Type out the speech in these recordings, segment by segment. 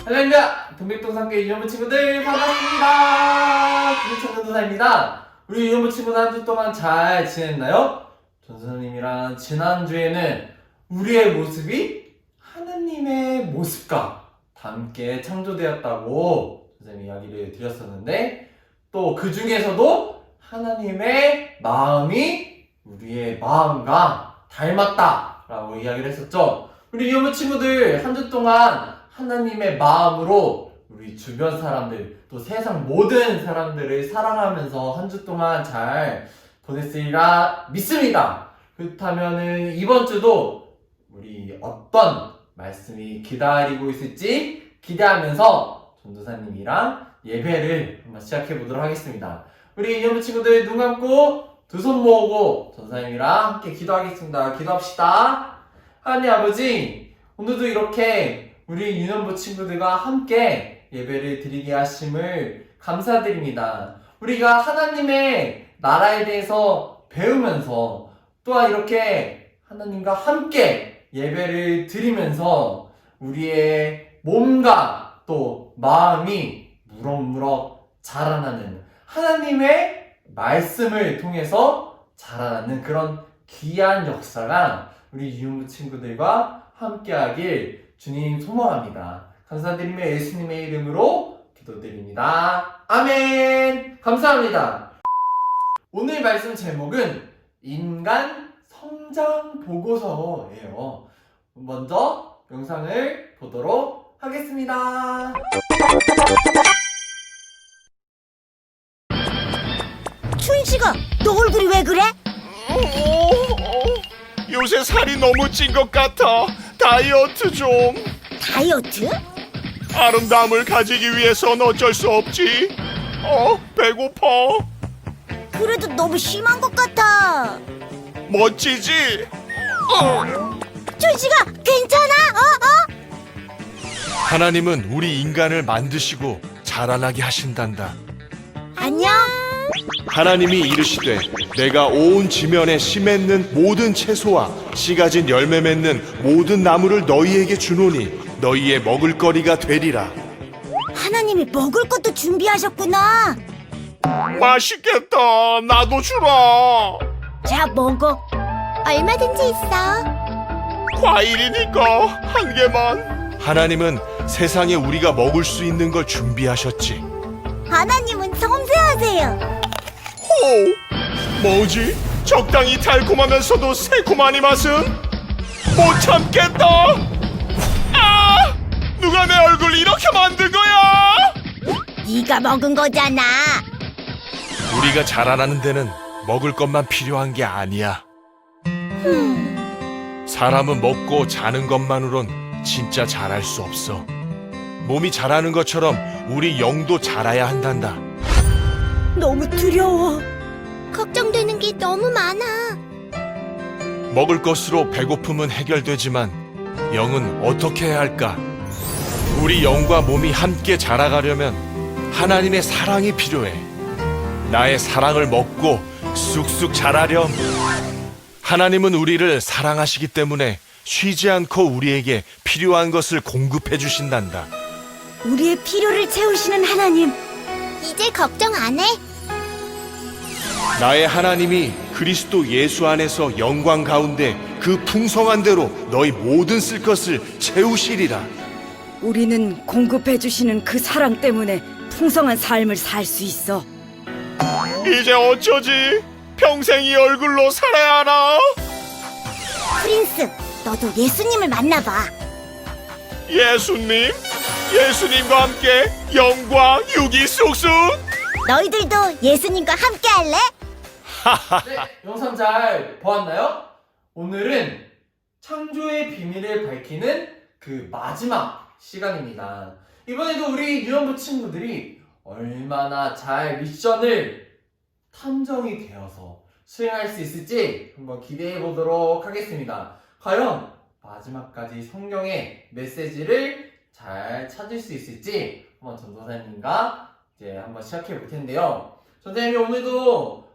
할렐루야! 동백동산교회 유년부 친구들 반갑습니다. 김천전도사입니다. 우리 유년부 친구들 한 주 동안 잘 지냈나요? 전선생님이랑 지난주에는 우리의 모습이 하나님의 모습과 함께 창조되었다고 선생님이 이야기를 드렸었는데, 또 그 중에서도 하나님의 마음이 우리의 마음과 닮았다라고 이야기를 했었죠. 우리 유년부 친구들 한 주 동안 하나님의 마음으로 우리 주변 사람들, 또 세상 모든 사람들을 사랑하면서 한 주 동안 잘 보냈으리라 믿습니다. 그렇다면은 이번 주도 우리 어떤 말씀이 기다리고 있을지 기대하면서 전도사님이랑 예배를 한번 시작해 보도록 하겠습니다. 우리 유년부 친구들 눈 감고 두 손 모으고 전도사님이랑 함께 기도하겠습니다. 기도합시다. 하나님 아버지, 오늘도 이렇게 우리 유년부 친구들과 함께 예배를 드리게 하심을 감사드립니다. 우리가 하나님의 나라에 대해서 배우면서 또한 이렇게 하나님과 함께 예배를 드리면서 우리의 몸과 또 마음이 무럭무럭 자라나는, 하나님의 말씀을 통해서 자라나는 그런 귀한 역사가 우리 유년부 친구들과 함께하길 주님 소망합니다. 감사드리며 예수님의 이름으로 기도드립니다. 아멘. 감사합니다. 오늘 말씀 제목은 인간 성장 보고서예요. 먼저 영상을 보도록 하겠습니다. 춘식아, 너 얼굴이 왜 그래? 요새 살이 너무 찐 것 같아. 다이어트 좀. 다이어트? 아름다움을 가지기 위해선 어쩔 수 없지. 배고파. 그래도 너무 심한 것 같아. 멋지지? 춘식아, 괜찮아? 하나님은 우리 인간을 만드시고 자라나게 하신단다. 안녕. 하나님이 이르시되 내가 온 지면에 씨 맺는 모든 채소와 씨 가진 열매 맺는 모든 나무를 너희에게 주노니 너희의 먹을거리가 되리라. 하나님이 먹을 것도 준비하셨구나. 맛있겠다. 나도 주라. 자, 먹어. 얼마든지 있어. 과일이니까 한 개만. 하나님은 세상에 우리가 먹을 수 있는 걸 준비하셨지. 하나님은 섬세하세요. 뭐지? 적당히 달콤하면서도 새콤한 이 맛은? 못 참겠다. 누가 내 얼굴 이렇게 만든 거야? 네가 먹은 거잖아. 우리가 자라나는 데는 먹을 것만 필요한 게 아니야. 사람은 먹고 자는 것만으론 진짜 자랄 수 없어. 몸이 자라는 것처럼 우리 영도 자라야 한단다. 너무 두려워. 걱정되는 게 너무 많아. 먹을 것으로 배고픔은 해결되지만 영은 어떻게 해야 할까? 우리 영과 몸이 함께 자라가려면 하나님의 사랑이 필요해. 나의 사랑을 먹고 쑥쑥 자라렴. 하나님은 우리를 사랑하시기 때문에 쉬지 않고 우리에게 필요한 것을 공급해 주신단다. 우리의 필요를 채우시는 하나님, 이제 걱정 안 해. 나의 하나님이 그리스도 예수 안에서 영광 가운데 그 풍성한 대로 너희 모든 쓸 것을 채우시리라. 우리는 공급해 주시는 그 사랑 때문에 풍성한 삶을 살 수 있어. 이제 어쩌지? 평생 이 얼굴로 살아야 하나? 프린스, 너도 예수님을 만나봐. 예수님? 예수님과 함께 영광 유기 쑥쑥? 너희들도 예수님과 함께 할래? 네, 영상 잘 보았나요? 오늘은 창조의 비밀을 밝히는 그 마지막 시간입니다. 이번에도 우리 유년부 친구들이 얼마나 잘 미션을 탐정이 되어서 수행할 수 있을지 한번 기대해 보도록 하겠습니다. 과연 마지막까지 성경의 메시지를 잘 찾을 수 있을지 한번 전도사님과 이제 한번 시작해 볼 텐데요. 전도사님이 오늘도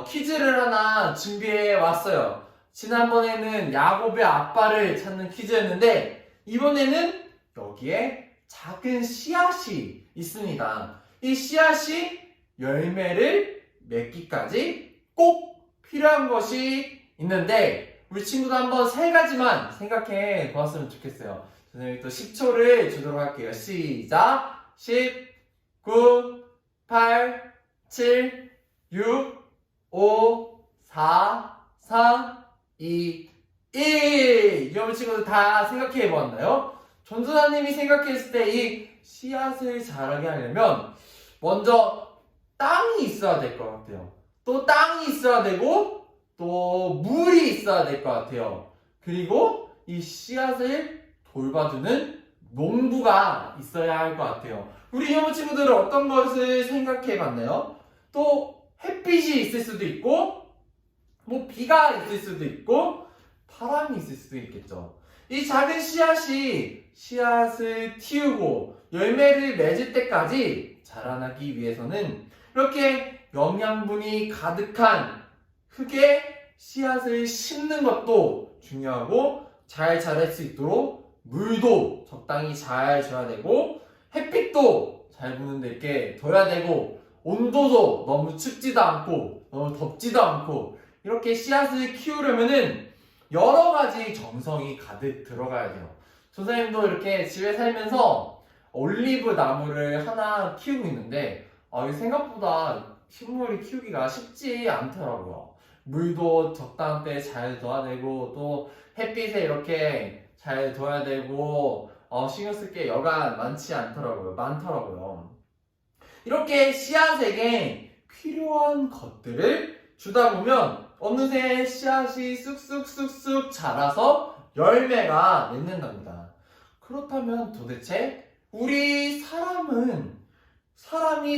퀴즈를 하나 준비해 왔어요. 지난번에는 야곱의 아빠를 찾는 퀴즈였는데 이번에는 여기에 작은 씨앗이 있습니다. 이 씨앗이 열매를 맺기까지 꼭 필요한 것이 있는데 우리 친구도 한번 세 가지만 생각해 보았으면 좋겠어요. 선생님이 또 10초를 주도록 할게요. 시작! 10, 9, 8, 7, 6, 5, 4, 3, 2, 1. 여러분 친구들 다 생각해 보았나요? 전도사님이 생각했을 때 이 씨앗을 자라게 하려면 먼저 땅이 있어야 될 것 같아요. 또 땅이 있어야 되고 또 물이 있어야 될 것 같아요. 그리고 이 씨앗을 돌봐주는 농부가 있어야 할 것 같아요. 우리 여러분 친구들은 어떤 것을 생각해 봤나요? 또 햇빛이 있을 수도 있고 뭐 비가 있을 수도 있고 바람이 있을 수도 있겠죠. 이 작은 씨앗이 씨앗을 틔우고 열매를 맺을 때까지 자라나기 위해서는 이렇게 영양분이 가득한 흙에 씨앗을 심는 것도 중요하고 잘 자랄 수 있도록 물도 적당히 잘 줘야 되고 햇빛도 잘 부는 데 이렇게 둬야 되고 온도도 너무 춥지도 않고 너무 덥지도 않고 이렇게 씨앗을 키우려면은 여러 가지 정성이 가득 들어가야 돼요. 조사님도 이렇게 집에 살면서 올리브 나무를 하나 키우고 있는데 생각보다 식물을 키우기가 쉽지 않더라고요. 물도 적당한 때 잘 둬야 되고 또 햇빛에 이렇게 잘 둬야 되고 신경 쓸 게 여간 많더라고요. 이렇게 씨앗에게 필요한 것들을 주다 보면 어느새 씨앗이 쑥쑥쑥쑥 자라서 열매가 맺는답니다. 그렇다면 도대체 우리 사람이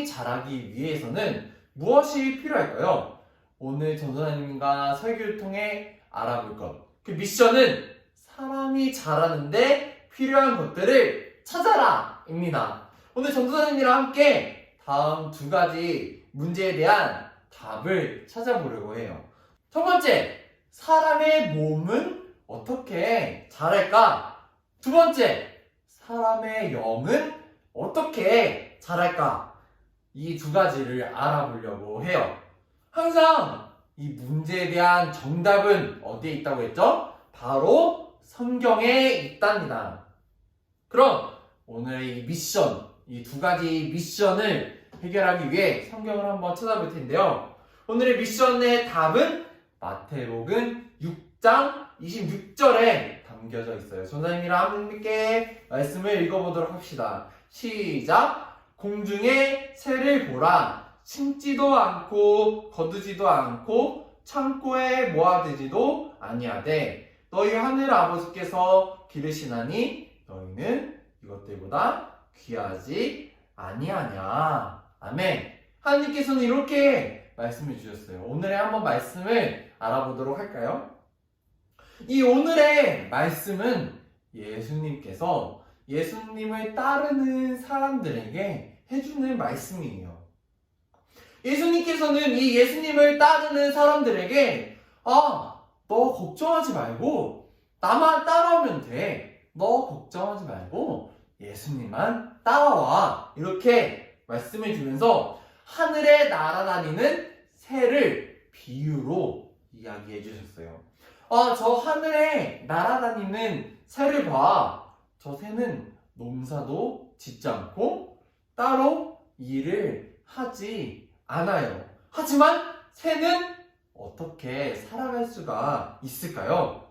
자라기 위해서는 무엇이 필요할까요? 오늘 전도사님과 설교를 통해 알아볼 것. 그 미션은 사람이 자라는데 필요한 것들을 찾아라! 입니다. 오늘 전도사님이랑 함께 다음 두 가지 문제에 대한 답을 찾아보려고 해요. 첫 번째, 사람의 몸은 어떻게 자랄까? 두 번째, 사람의 영은 어떻게 자랄까? 이 두 가지를 알아보려고 해요. 항상 이 문제에 대한 정답은 어디에 있다고 했죠? 바로 성경에 있답니다. 그럼 오늘 이 미션, 이 두 가지 미션을 해결하기 위해 성경을 한번 찾아볼 텐데요. 오늘의 미션의 답은 마태복음 6장 26절에 담겨져 있어요. 전사님이랑 함께 말씀을 읽어보도록 합시다. 시작! 공중의 새를 보라. 심지도 않고 거두지도 않고 창고에 모아두지도 아니하되 너희 하늘 아버지께서 기르시나니 너희는 이것들보다 귀하지 아니하냐. 아멘. 하나님께서는 이렇게 말씀해 주셨어요. 오늘의 한번 말씀을 알아보도록 할까요? 이 오늘의 말씀은 예수님께서 예수님을 따르는 사람들에게 해주는 말씀이에요. 예수님께서는 이 예수님을 따르는 사람들에게 너 걱정하지 말고 나만 따라오면 돼. 너 걱정하지 말고 예수님만 따라와. 이렇게 말씀해 주면서 하늘에 날아다니는 새를 비유로 이야기해 주셨어요. 저 하늘에 날아다니는 새를 봐. 저 새는 농사도 짓지 않고 따로 일을 하지 않아요. 하지만 새는 어떻게 살아갈 수가 있을까요?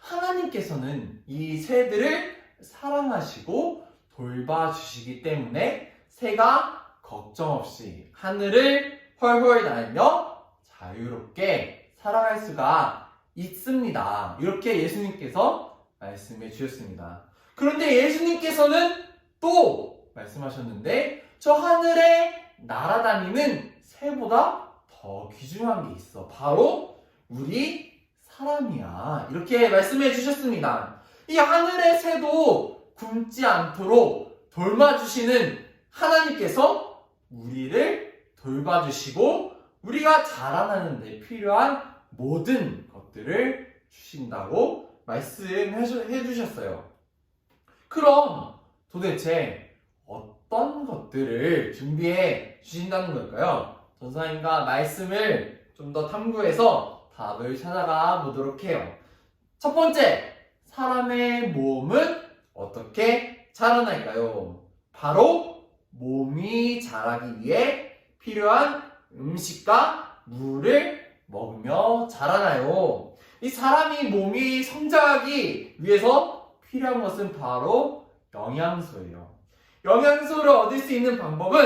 하나님께서는 이 새들을 사랑하시고 돌봐주시기 때문에 새가 걱정 없이 하늘을 훨훨 날며 자유롭게 살아갈 수가 있습니다. 이렇게 예수님께서 말씀해 주셨습니다. 그런데 예수님께서는 또 말씀하셨는데 저 하늘에 날아다니는 새보다 더 귀중한 게 있어. 바로 우리 사람이야. 이렇게 말씀해 주셨습니다. 이 하늘의 새도 굶지 않도록 돌봐주시는 하나님께서 우리를 돌봐주시고 우리가 자라나는 데 필요한 모든 것들을 주신다고 말씀해 주셨어요. 그럼 도대체 어떤 것들을 준비해 주신다는 걸까요? 전사님과 말씀을 좀 더 탐구해서 답을 찾아가 보도록 해요. 첫 번째, 사람의 몸은 어떻게 자라날까요? 바로 몸이 자라기 위해 필요한 음식과 물을 먹으며 자라나요. 이 사람이 몸이 성장하기 위해서 필요한 것은 바로 영양소예요. 영양소를 얻을 수 있는 방법은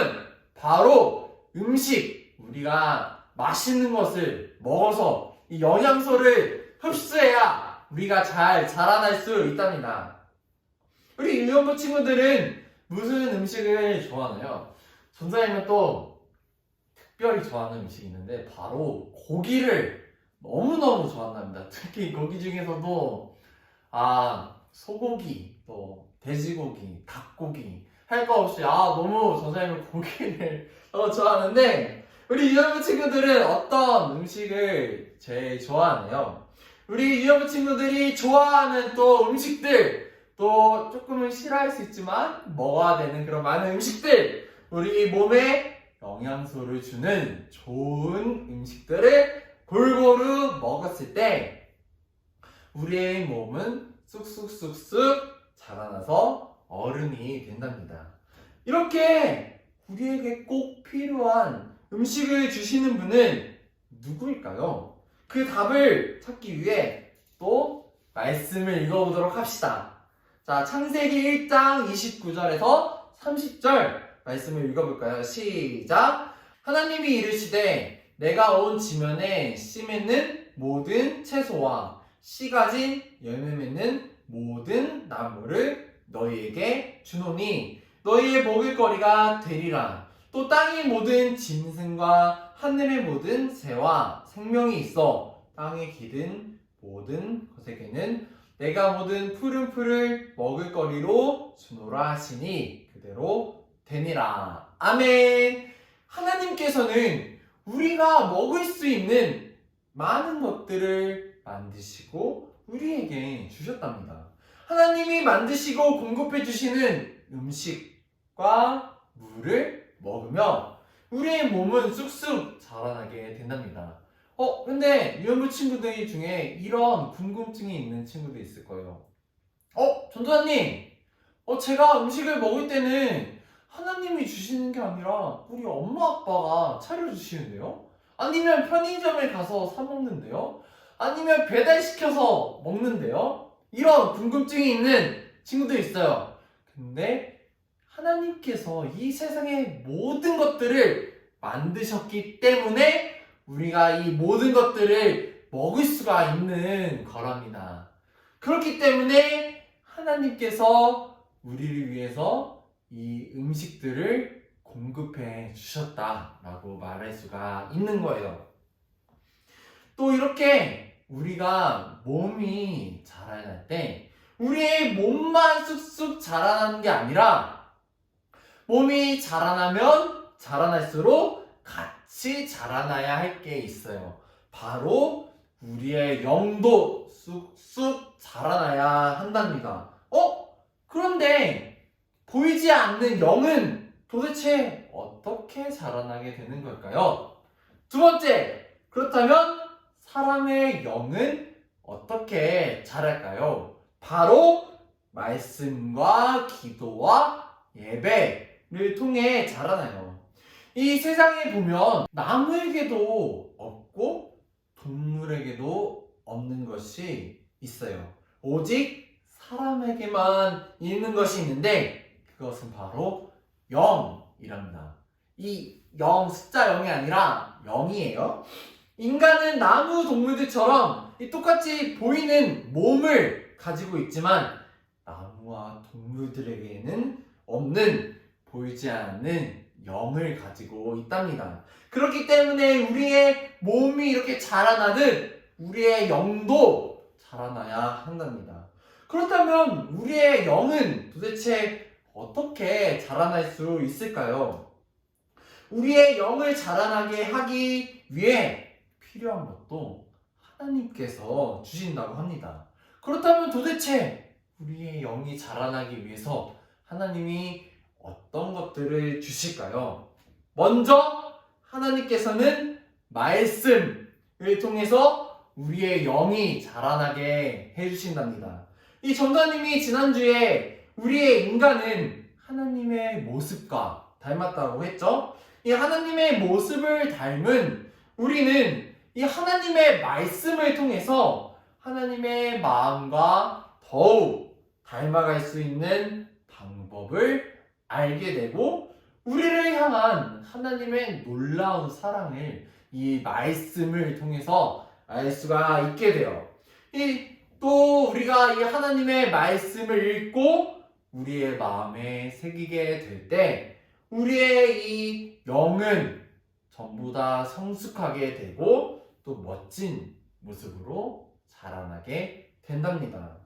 바로 음식, 우리가 맛있는 것을 먹어서 이 영양소를 흡수해야 우리가 잘 자라날 수 있답니다. 우리 유년부 친구들은 무슨 음식을 좋아하나요? 전사님은 또 특별히 좋아하는 음식이 있는데 바로 고기를 너무너무 좋아한답니다. 특히 고기 중에서도 소고기, 또 돼지고기, 닭고기 할 거 없이 너무 전사님은 고기를 좋아하는데 우리 유년부 친구들은 어떤 음식을 제일 좋아하나요? 우리 유년부 친구들이 좋아하는 또 음식들, 또 조금은 싫어할 수 있지만 먹어야 되는 그런 많은 음식들, 우리 몸에 영양소를 주는 좋은 음식들을 골고루 먹었을 때 우리의 몸은 쑥쑥쑥쑥 자라나서 어른이 된답니다. 이렇게 우리에게 꼭 필요한 음식을 주시는 분은 누구일까요? 그 답을 찾기 위해 또 말씀을 읽어보도록 합시다. 자, 창세기 1장 29절에서 30절 말씀을 읽어볼까요? 시작! 하나님이 이르시되 내가 온 지면에 씨 맺는 모든 채소와 씨 가진 열매 맺는 모든 나무를 너희에게 주노니 너희의 먹을 거리가 되리라. 또 땅의 모든 짐승과 하늘의 모든 새와 생명이 있어 땅에 기른 모든 것에게는 내가 모든 푸른 풀을 먹을 거리로 주노라 하시니 그대로 되니라. 아멘. 하나님께서는 우리가 먹을 수 있는 많은 것들을 만드시고 우리에게 주셨답니다. 하나님이 만드시고 공급해 주시는 음식과 물을 먹으며 우리의 몸은 쑥쑥 자라나게 된답니다. 근데 유년부 친구들 중에 이런 궁금증이 있는 친구도 있을 거예요. 전도사님, 제가 음식을 먹을 때는 하나님이 주시는 게 아니라 우리 엄마 아빠가 차려주시는데요? 아니면 편의점에 가서 사 먹는데요? 아니면 배달시켜서 먹는데요? 이런 궁금증이 있는 친구도 있어요. 근데 하나님께서 이 세상의 모든 것들을 만드셨기 때문에 우리가 이 모든 것들을 먹을 수가 있는 거랍니다. 그렇기 때문에 하나님께서 우리를 위해서 이 음식들을 공급해 주셨다라고 말할 수가 있는 거예요. 또 이렇게 우리가 몸이 자라날 때 우리의 몸만 쑥쑥 자라나는 게 아니라 몸이 자라나면 자라날수록 같이 자라나야 할 게 있어요. 바로 우리의 영도 쑥쑥 자라나야 한답니다. 그런데 보이지 않는 영은 도대체 어떻게 자라나게 되는 걸까요? 두 번째, 그렇다면 사람의 영은 어떻게 자랄까요? 바로 말씀과 기도와 예배를 통해 자라나요. 이 세상에 보면 나무에게도 없고 동물에게도 없는 것이 있어요. 오직 사람에게만 있는 것이 있는데 그것은 바로 영이랍니다. 이 영, 숫자 0이 아니라 영이에요. 인간은 나무 동물들처럼 똑같이 보이는 몸을 가지고 있지만 나무와 동물들에게는 없는 보이지 않는 영을 가지고 있답니다. 그렇기 때문에 우리의 몸이 이렇게 자라나듯 우리의 영도 자라나야 한답니다. 그렇다면 우리의 영은 도대체 어떻게 자라날 수 있을까요? 우리의 영을 자라나게 하기 위해 필요한 것도 하나님께서 주신다고 합니다. 그렇다면 도대체 우리의 영이 자라나기 위해서 하나님이 어떤 것들을 주실까요? 먼저 하나님께서는 말씀을 통해서 우리의 영이 자라나게 해주신답니다. 이 전도사님이 지난주에 우리의 인간은 하나님의 모습과 닮았다고 했죠? 이 하나님의 모습을 닮은 우리는 이 하나님의 말씀을 통해서 하나님의 마음과 더욱 닮아갈 수 있는 방법을 알게 되고 우리를 향한 하나님의 놀라운 사랑을 이 말씀을 통해서 알 수가 있게 돼요. 또 우리가 이 하나님의 말씀을 읽고 우리의 마음에 새기게 될 때 우리의 이 영은 전부 다 성숙하게 되고 또 멋진 모습으로 자라나게 된답니다.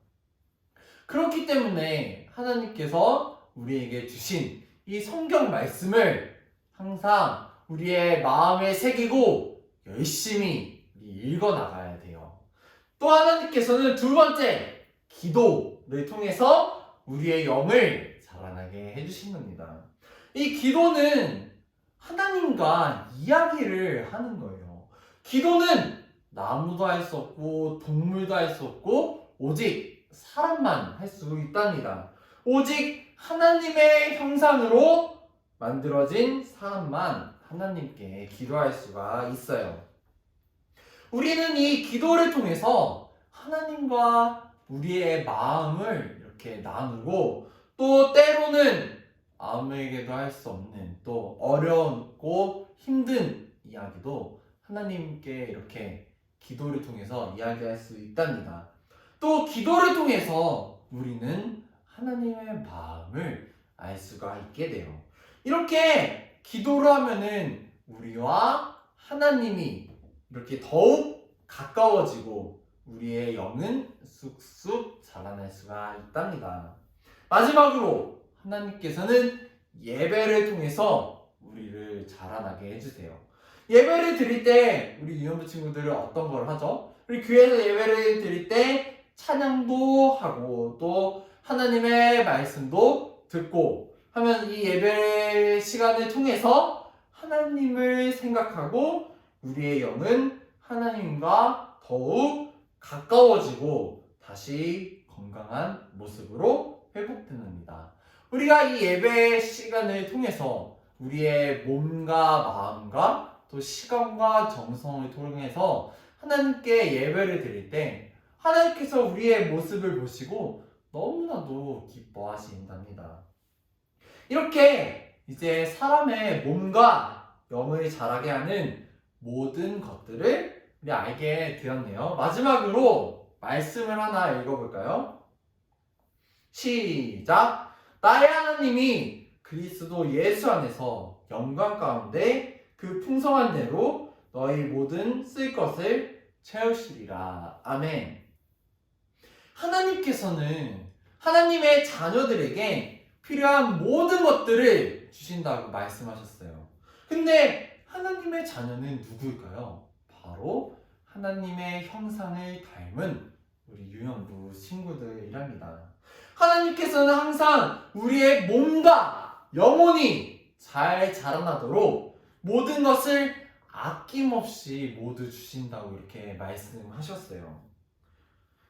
그렇기 때문에 하나님께서 우리에게 주신 이 성경 말씀을 항상 우리의 마음에 새기고 열심히 읽어 나가야 돼요. 또 하나님께서는 두 번째, 기도를 통해서 우리의 영을 자라나게 해주신 겁니다. 이 기도는 하나님과 이야기를 하는 거예요. 기도는 나무도 할 수 없고 동물도 할 수 없고 오직 사람만 할 수 있답니다. 오직 하나님의 형상으로 만들어진 사람만 하나님께 기도할 수가 있어요. 우리는 이 기도를 통해서 하나님과 우리의 마음을 이렇게 나누고 또 때로는 아무에게도 할 수 없는 또 어렵고 힘든 이야기도 하나님께 이렇게 기도를 통해서 이야기할 수 있답니다. 또 기도를 통해서 우리는 하나님의 마음을 알 수가 있게 돼요. 이렇게 기도를 하면은 우리와 하나님이 이렇게 더욱 가까워지고 우리의 영은 쑥쑥 자라날 수가 있답니다. 마지막으로 하나님께서는 예배를 통해서 우리를 자라나게 해주세요. 예배를 드릴 때 우리 유년부 친구들은 어떤 걸 하죠? 우리 교회에서 예배를 드릴 때 찬양도 하고 또 하나님의 말씀도 듣고 하면 이 예배 시간을 통해서 하나님을 생각하고 우리의 영은 하나님과 더욱 가까워지고 다시 건강한 모습으로 회복됩니다. 우리가 이 예배 시간을 통해서 우리의 몸과 마음과 또 시간과 정성을 통해서 하나님께 예배를 드릴 때 하나님께서 우리의 모습을 보시고 너무나도 기뻐하신답니다. 이렇게 이제 사람의 몸과 영을 자라게 하는 모든 것들을 우리 알게 되었네요. 마지막으로 말씀을 하나 읽어볼까요? 시작! 나의 하나님이 그리스도 예수 안에서 영광 가운데 그 풍성한 대로 너희 모든 쓸 것을 채우시리라. 아멘. 하나님께서는 하나님의 자녀들에게 필요한 모든 것들을 주신다고 말씀하셨어요. 근데 하나님의 자녀는 누구일까요? 바로 하나님의 형상을 닮은 우리 유년부 친구들이랍니다. 하나님께서는 항상 우리의 몸과 영혼이 잘 자라나도록 모든 것을 아낌없이 모두 주신다고 이렇게 말씀하셨어요.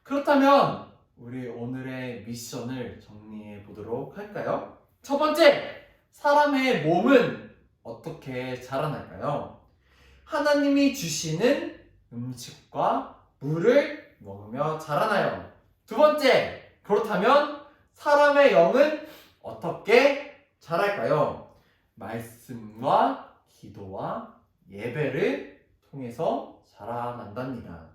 그렇다면 우리 오늘의 미션을 정리해 보도록 할까요? 첫 번째, 사람의 몸은 어떻게 자라날까요? 하나님이 주시는 음식과 물을 먹으며 자라나요. 두 번째, 그렇다면 사람의 영은 어떻게 자랄까요? 말씀과 기도와 예배를 통해서 자라난답니다.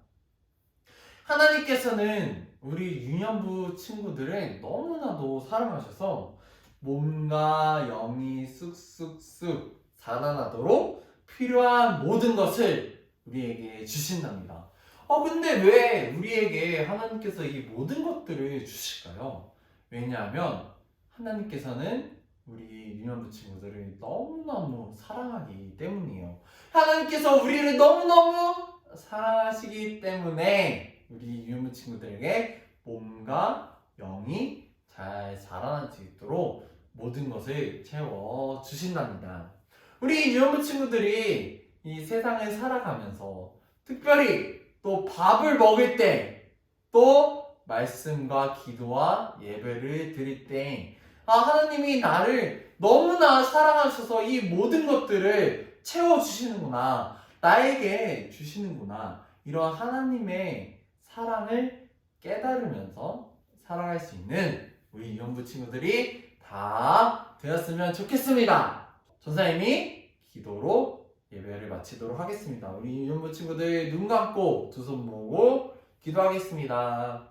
하나님께서는 우리 유년부 친구들을 너무나도 사랑하셔서 몸과 영이 쑥쑥쑥 자라나도록 필요한 모든 것을 우리에게 주신답니다. 근데 왜 우리에게 하나님께서 이 모든 것들을 주실까요? 왜냐하면 하나님께서는 우리 유년부 친구들을 너무너무 사랑하기 때문이에요. 하나님께서 우리를 너무너무 사랑하시기 때문에 우리 유년부 친구들에게 몸과 영이 잘 자라날 수 있도록 모든 것을 채워 주신답니다. 우리 유연부 친구들이 이 세상을 살아가면서 특별히 또 밥을 먹을 때 또 말씀과 기도와 예배를 드릴 때 하나님이 나를 너무나 사랑하셔서 이 모든 것들을 채워주시는구나, 나에게 주시는구나, 이런 하나님의 사랑을 깨달으면서 살아갈 수 있는 우리 유연부 친구들이 다 되었으면 좋겠습니다. 전사님이 기도로 예배를 마치도록 하겠습니다. 우리 유연부 친구들 눈 감고 두 손 모으고 기도하겠습니다.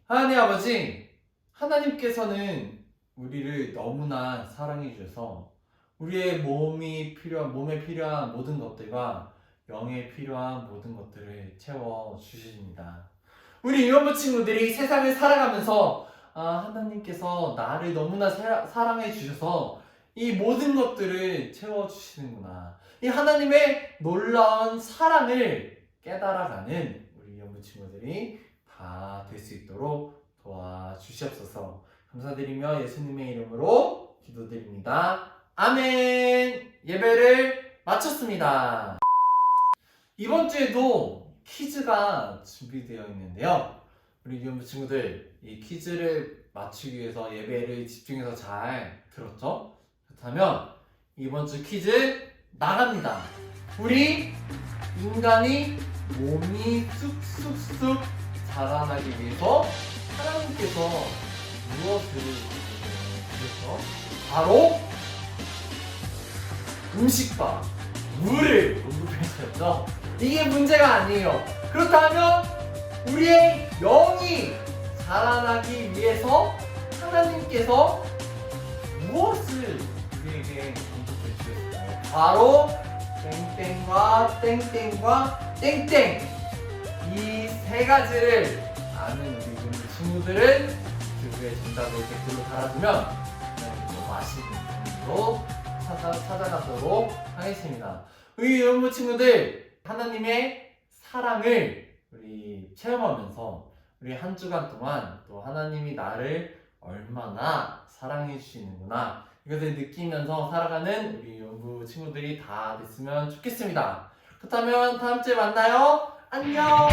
하나님 아버지, 하나님께서는 우리를 너무나 사랑해 주셔서 우리의 몸에 필요한 모든 것들과 영에 필요한 모든 것들을 채워 주십니다. 우리 유연부 친구들이 세상을 살아가면서 하나님께서 나를 너무나 사랑해 주셔서 이 모든 것들을 채워 주시는구나, 이 하나님의 놀라운 사랑을 깨달아가는 우리 유연부 친구들이 다 될 수 있도록 도와주시옵소서. 감사드리며 예수님의 이름으로 기도드립니다. 아멘. 예배를 마쳤습니다. 이번 주에도 퀴즈가 준비되어 있는데요. 우리 유연부 친구들, 이 퀴즈를 맞추기 위해서 예배를 집중해서 잘 들었죠? 그렇다면 이번 주 퀴즈 나갑니다. 우리 인간이 몸이 쑥쑥쑥 자라나기 위해서 하나님께서 무엇을 주셨죠? 바로 음식과 물을 공급해 주셨죠? 이게 문제가 아니에요. 그렇다면 우리의 영이 자라나기 위해서 하나님께서 무엇을 우리에게 공급해 주셨어요? 바로 땡땡과 땡땡과 땡땡, 이 세 가지를 아는 우리 친구들은 그의 정답을 댓글로 달아주면 맛있는 분으로 찾아가도록 하겠습니다. 우리 유연부 친구들, 하나님의 사랑을 우리 체험하면서 우리 한 주간 동안 또 하나님이 나를 얼마나 사랑해 주시는구나, 이것을 느끼면서 살아가는 우리 유연부 친구들이 다 됐으면 좋겠습니다. 그렇다면 다음 주에 만나요. 안녕.